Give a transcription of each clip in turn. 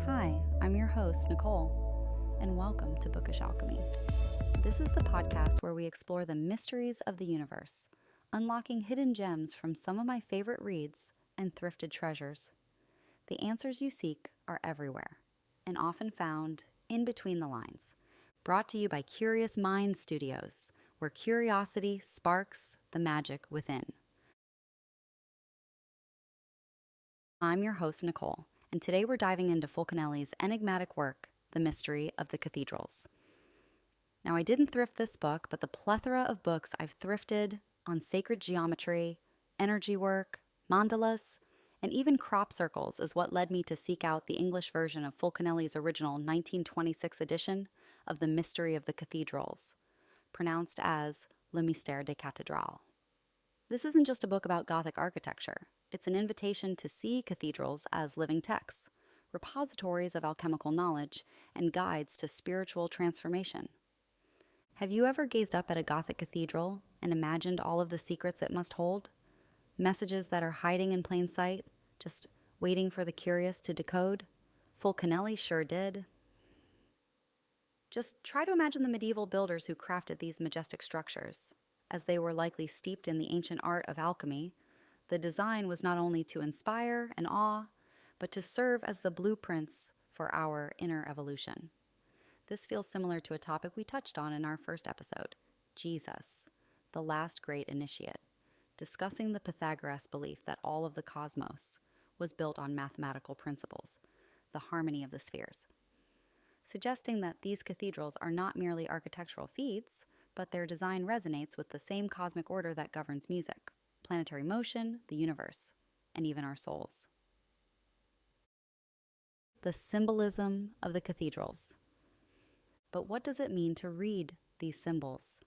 Hi, I'm your host, Nicole, and welcome to Bookish Alchemy. This is the podcast where we explore the mysteries of the universe, unlocking hidden gems from some of my favorite reads and thrifted treasures. The answers you seek are everywhere, and often found in between the lines. Brought to you by Curious Mind Studios, where curiosity sparks the magic within. I'm your host, Nicole, and today we're diving into Fulcanelli's enigmatic work, The Mystery of the Cathedrals. Now, I didn't thrift this book, but the plethora of books I've thrifted on sacred geometry, energy work, mandalas, and even crop circles is what led me to seek out the English version of Fulcanelli's original 1926 edition of The Mystery of the Cathedrals, pronounced as Le Mystère des Cathedrals. This isn't just a book about Gothic architecture. It's an invitation to see cathedrals as living texts, repositories of alchemical knowledge, and guides to spiritual transformation. Have you ever gazed up at a Gothic cathedral and imagined all of the secrets it must hold? Messages that are hiding in plain sight, just waiting for the curious to decode? Fulcanelli sure did. Just try to imagine the medieval builders who crafted these majestic structures. As they were likely steeped in the ancient art of alchemy, the design was not only to inspire and awe, but to serve as the blueprints for our inner evolution. This feels similar to a topic we touched on in our first episode, Jesus, the last great initiate, discussing the Pythagoras belief that all of the cosmos was built on mathematical principles, the harmony of the spheres, suggesting that these cathedrals are not merely architectural feats, but their design resonates with the same cosmic order that governs music, planetary motion, the universe, and even our souls. The symbolism of the cathedrals. But what does it mean to read these symbols?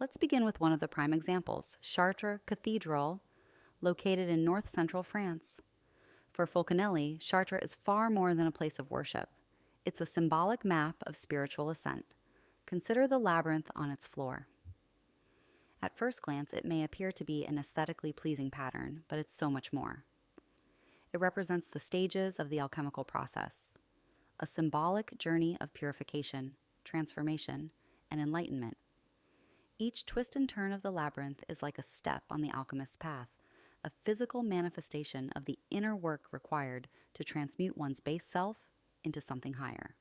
Let's begin with one of the prime examples, Chartres Cathedral, located in north-central France. For Fulcanelli, Chartres is far more than a place of worship. It's a symbolic map of spiritual ascent. Consider the labyrinth on its floor. At first glance, it may appear to be an aesthetically pleasing pattern, but it's so much more. It represents the stages of the alchemical process, a symbolic journey of purification, transformation, and enlightenment. Each twist and turn of the labyrinth is like a step on the alchemist's path, a physical manifestation of the inner work required to transmute one's base self into something higher.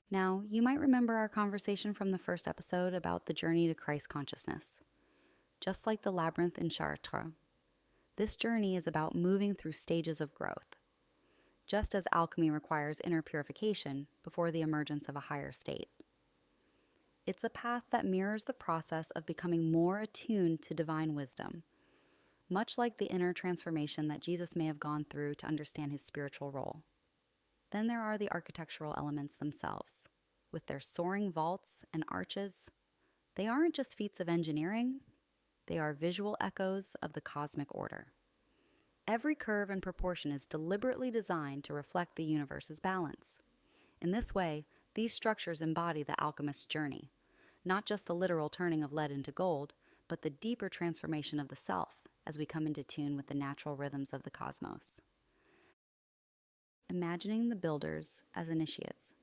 Now, you might remember our conversation from the first episode about the journey to Christ consciousness. Just like the labyrinth in Chartres, this journey is about moving through stages of growth, just as alchemy requires inner purification before the emergence of a higher state. It's a path that mirrors the process of becoming more attuned to divine wisdom, much like the inner transformation that Jesus may have gone through to understand his spiritual role. Then there are the architectural elements themselves. With their soaring vaults and arches, they aren't just feats of engineering, they are visual echoes of the cosmic order. Every curve and proportion is deliberately designed to reflect the universe's balance. In this way, these structures embody the alchemist's journey, not just the literal turning of lead into gold, but the deeper transformation of the self as we come into tune with the natural rhythms of the cosmos. Imagining the builders as initiates.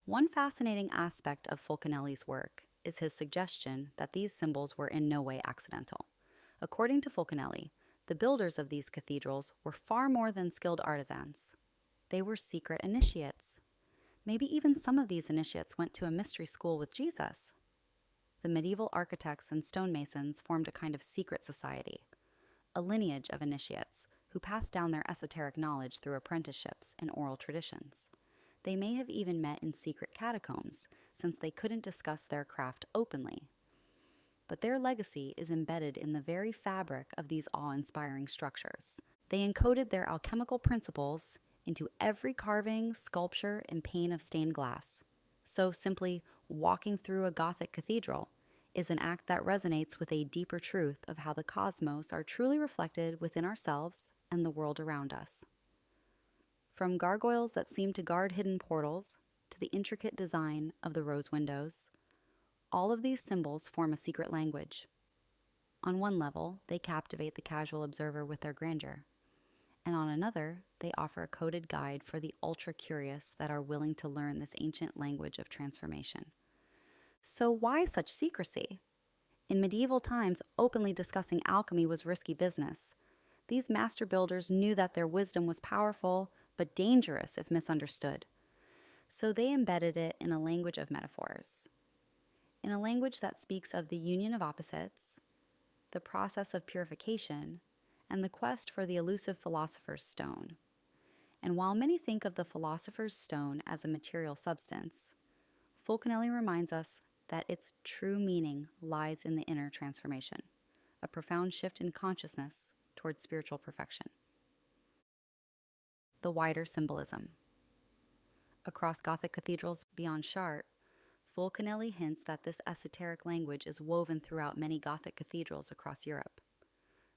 One fascinating aspect of Fulcanelli's work is his suggestion that these symbols were in no way accidental. According to Fulcanelli, the builders of these cathedrals were far more than skilled artisans. They were secret initiates. Maybe even some of these initiates went to a mystery school with Jesus. The medieval architects and stonemasons formed a kind of secret society, a lineage of initiates who passed down their esoteric knowledge through apprenticeships and oral traditions. They may have even met in secret catacombs, since they couldn't discuss their craft openly. But their legacy is embedded in the very fabric of these awe-inspiring structures. They encoded their alchemical principles into every carving, sculpture, and pane of stained glass. So simply walking through a Gothic cathedral is an act that resonates with a deeper truth of how the cosmos are truly reflected within ourselves and the world around us. From gargoyles that seem to guard hidden portals to the intricate design of the rose windows, all of these symbols form a secret language. On one level, they captivate the casual observer with their grandeur, and on another, they offer a coded guide for the ultra-curious that are willing to learn this ancient language of transformation. So why such secrecy? In medieval times, openly discussing alchemy was risky business. These master builders knew that their wisdom was powerful, but dangerous if misunderstood. So they embedded it in a language of metaphors, in a language that speaks of the union of opposites, the process of purification, and the quest for the elusive philosopher's stone. And while many think of the philosopher's stone as a material substance, Fulcanelli reminds us that its true meaning lies in the inner transformation, a profound shift in consciousness towards spiritual perfection. The wider symbolism. Across Gothic cathedrals beyond Chartres, Fulcanelli hints that this esoteric language is woven throughout many Gothic cathedrals across Europe.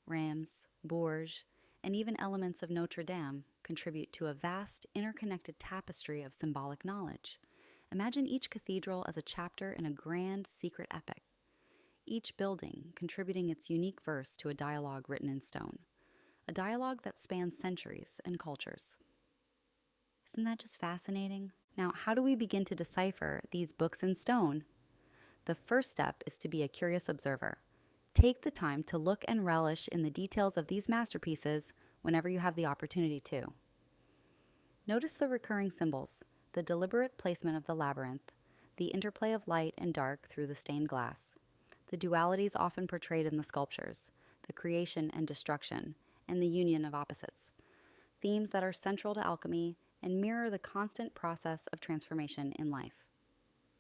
Rheims, Bourges, and even elements of Notre Dame contribute to a vast, interconnected tapestry of symbolic knowledge. Imagine each cathedral as a chapter in a grand, secret epic, each building contributing its unique verse to a dialogue written in stone, a dialogue that spans centuries and cultures. Isn't that just fascinating? Now, how do we begin to decipher these books in stone? The first step is to be a curious observer. Take the time to look and relish in the details of these masterpieces whenever you have the opportunity to. Notice the recurring symbols, the deliberate placement of the labyrinth, the interplay of light and dark through the stained glass, the dualities often portrayed in the sculptures, the creation and destruction, and the union of opposites, themes that are central to alchemy and mirror the constant process of transformation in life.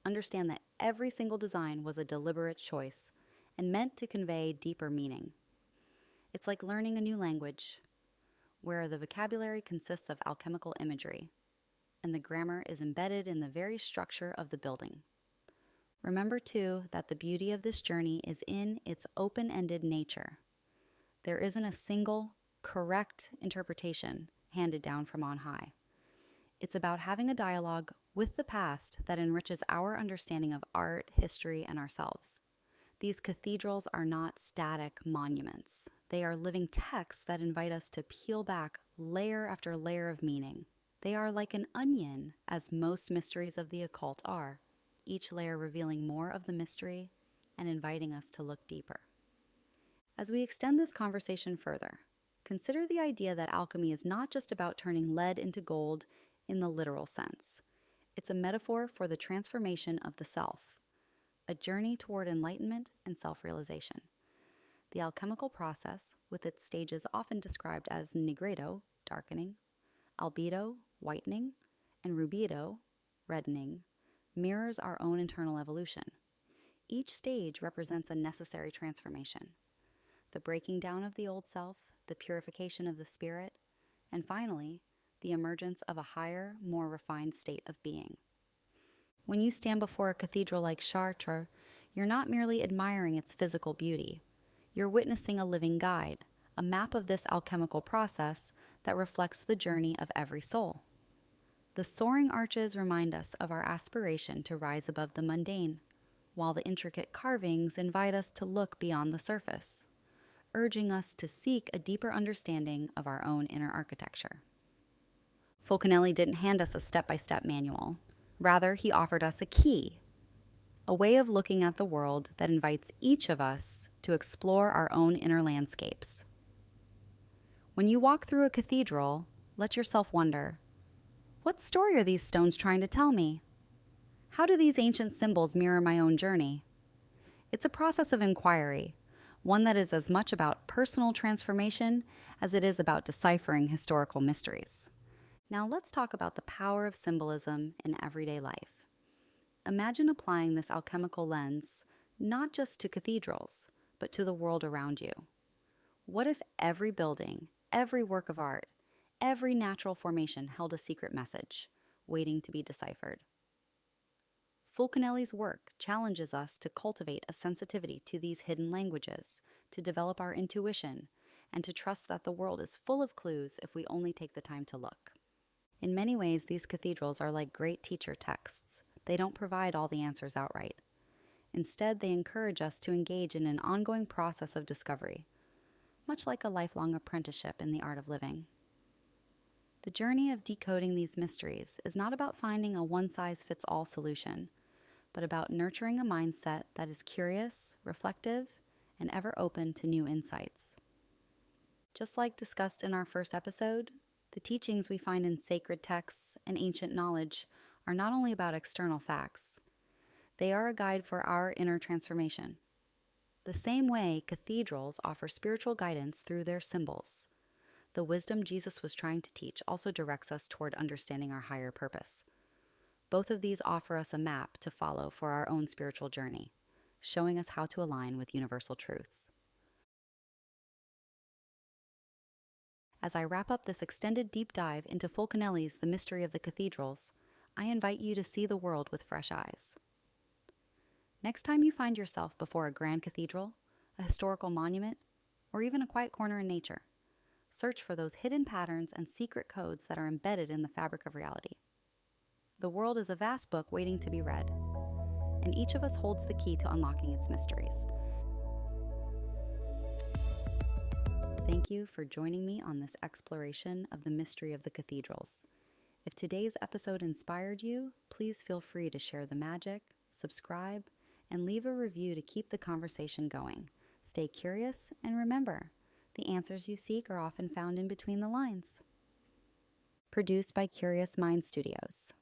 Understand that every single design was a deliberate choice and meant to convey deeper meaning. It's like learning a new language, where the vocabulary consists of alchemical imagery, and the grammar is embedded in the very structure of the building. Remember, too, that the beauty of this journey is in its open-ended nature. There isn't a single, correct interpretation handed down from on high. It's about having a dialogue with the past that enriches our understanding of art, history, and ourselves. These cathedrals are not static monuments. They are living texts that invite us to peel back layer after layer of meaning. They are like an onion, as most mysteries of the occult are, each layer revealing more of the mystery and inviting us to look deeper. As we extend this conversation further, consider the idea that alchemy is not just about turning lead into gold in the literal sense. It's a metaphor for the transformation of the self, a journey toward enlightenment and self-realization. The alchemical process, with its stages often described as nigredo, darkening, albedo, whitening, and rubedo, reddening, mirrors our own internal evolution. Each stage represents a necessary transformation: the breaking down of the old self, the purification of the spirit, and finally, the emergence of a higher, more refined state of being. When you stand before a cathedral like Chartres, you're not merely admiring its physical beauty. You're witnessing a living guide, a map of this alchemical process that reflects the journey of every soul. The soaring arches remind us of our aspiration to rise above the mundane, while the intricate carvings invite us to look beyond the surface, urging us to seek a deeper understanding of our own inner architecture. Fulcanelli didn't hand us a step-by-step manual. Rather, he offered us a key, a way of looking at the world that invites each of us to explore our own inner landscapes. When you walk through a cathedral, let yourself wonder, what story are these stones trying to tell me? How do these ancient symbols mirror my own journey? It's a process of inquiry, one that is as much about personal transformation as it is about deciphering historical mysteries. Now let's talk about the power of symbolism in everyday life. Imagine applying this alchemical lens not just to cathedrals, but to the world around you. What if every building, every work of art, every natural formation held a secret message, waiting to be deciphered? Fulcanelli's work challenges us to cultivate a sensitivity to these hidden languages, to develop our intuition, and to trust that the world is full of clues if we only take the time to look. In many ways, these cathedrals are like great teacher texts. They don't provide all the answers outright. Instead, they encourage us to engage in an ongoing process of discovery, much like a lifelong apprenticeship in the art of living. The journey of decoding these mysteries is not about finding a one-size-fits-all solution, but about nurturing a mindset that is curious, reflective, and ever open to new insights. Just like discussed in our first episode, the teachings we find in sacred texts and ancient knowledge are not only about external facts, they are a guide for our inner transformation. The same way cathedrals offer spiritual guidance through their symbols, the wisdom Jesus was trying to teach also directs us toward understanding our higher purpose. Both of these offer us a map to follow for our own spiritual journey, showing us how to align with universal truths. As I wrap up this extended deep dive into Fulcanelli's The Mystery of the Cathedrals, I invite you to see the world with fresh eyes. Next time you find yourself before a grand cathedral, a historical monument, or even a quiet corner in nature, search for those hidden patterns and secret codes that are embedded in the fabric of reality. The world is a vast book waiting to be read, and each of us holds the key to unlocking its mysteries. Thank you for joining me on this exploration of the mystery of the cathedrals. If today's episode inspired you, please feel free to share the magic, subscribe, and leave a review to keep the conversation going. Stay curious, and remember, the answers you seek are often found in between the lines. Produced by Curious Mind Studios.